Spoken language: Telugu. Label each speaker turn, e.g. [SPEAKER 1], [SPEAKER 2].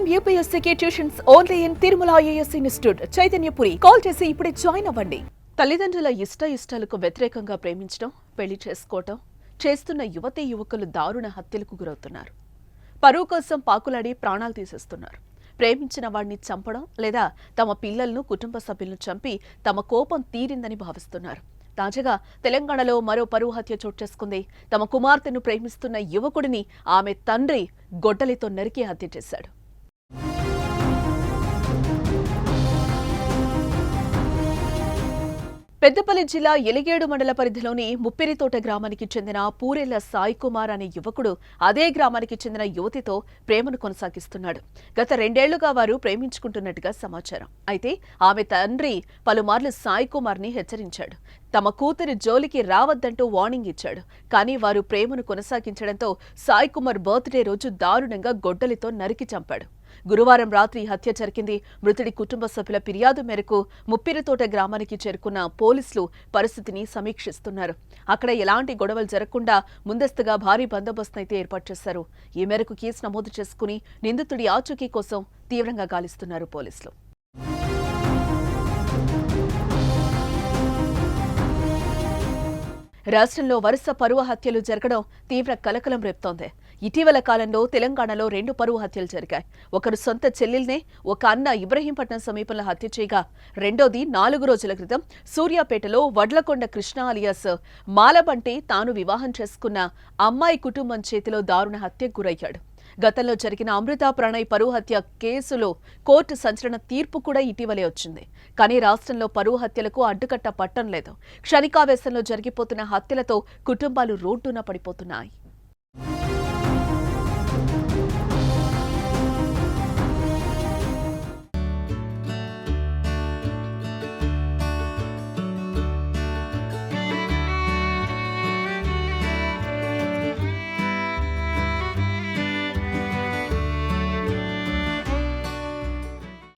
[SPEAKER 1] IIM UPSC tuitions only in Tirumala IAS institute Chaitanyapuri. Call చేసి ఇప్పుడే జాయిన్ అవ్వండి. తల్లిదండ్రుల ఇష్టాలకు వ్యతిరేకంగా ప్రేమించడం, పెళ్లి చేసుకోవటం చేస్తున్న యువతీ యువకులు దారుణ హత్యలకు గురవుతున్నారు. పరువు కోసం పాకులాడి ప్రాణాలు తీసేస్తున్నారు. ప్రేమించిన వాడిని చంపడం లేదా తమ పిల్లలను, కుటుంబ సభ్యులను చంపి తమ కోపం తీరిందని భావిస్తున్నారు. తాజాగా తెలంగాణలో మరో పరువు హత్య చోటు చేసుకుంది. తమ కుమార్తెను ప్రేమిస్తున్న యువకుడిని ఆమె తండ్రి గొడ్డలితో నరికి హత్య చేశాడు. పెద్దపల్లి జిల్లా ఎలిగేడు మండల పరిధిలోని ముప్పిరితోట గ్రామానికి చెందిన పూరెళ్ల సాయి కుమార్ అనే యువకుడు అదే గ్రామానికి చెందిన యువతితో ప్రేమను కొనసాగిస్తున్నాడు. గత 2 ఏళ్లుగా వారు ప్రేమించుకుంటున్నట్టుగా సమాచారం. అయితే ఆమె తండ్రి పలుమార్లు సాయి కుమార్ ని హెచ్చరించాడు. తమ కూతురి జోలికి రావద్దంటూ వార్నింగ్ ఇచ్చాడు. కానీ వారు ప్రేమను కొనసాగించడంతో సాయి కుమార్ బర్త్డే రోజు దారుణంగా గొడ్డలితో నరికి చంపాడు. గురువారం రాత్రి హత్య జరిగింది. మృతుడి కుటుంబ సభ్యుల ఫిర్యాదు మేరకు ముప్పిరితోట గ్రామానికి చేరుకున్న పోలీసులు పరిస్థితిని సమీక్షిస్తున్నారు. అక్కడ ఎలాంటి గొడవలు జరగకుండా ముందస్తుగా భారీ బందోబస్తు అయితే ఏర్పాటు చేశారు. ఈ మేరకు కేసు నమోదు చేసుకుని నిందితుడి ఆచూకీ కోసం తీవ్రంగా గాలిస్తున్నారు పోలీసులు. రాష్ట్రంలో వరుస పరువు హత్యలు జరగడం తీవ్ర కలకలం రేపుతోంది. ఇటీవల కాలంలో తెలంగాణలో 2 పరువు హత్యలు జరిగాయి. ఒకరు సొంత చెల్లెల్నే ఒక అన్న ఇబ్రహీంపట్నం సమీపంలో హత్య చేయగా, రెండోది 4 రోజుల క్రితం సూర్యాపేటలో వడ్లకొండ కృష్ణ అలియాస్ మాలబంటి తాను వివాహం చేసుకున్న అమ్మాయి కుటుంబం చేతిలో దారుణ హత్యకు గురయ్యాడు. గతంలో జరిగిన అమృత ప్రణయ్ పరువు హత్య కేసులో కోర్టు సంచలన తీర్పు కూడా ఇటీవలే వచ్చింది. కానీ రాష్ట్రంలో పరువు హత్యలకు అడ్డుకట్ట పట్టం లేదు. క్షణికావేశంలో జరిగిపోతున్న హత్యలతో కుటుంబాలు రోడ్డున పడిపోతున్నాయి.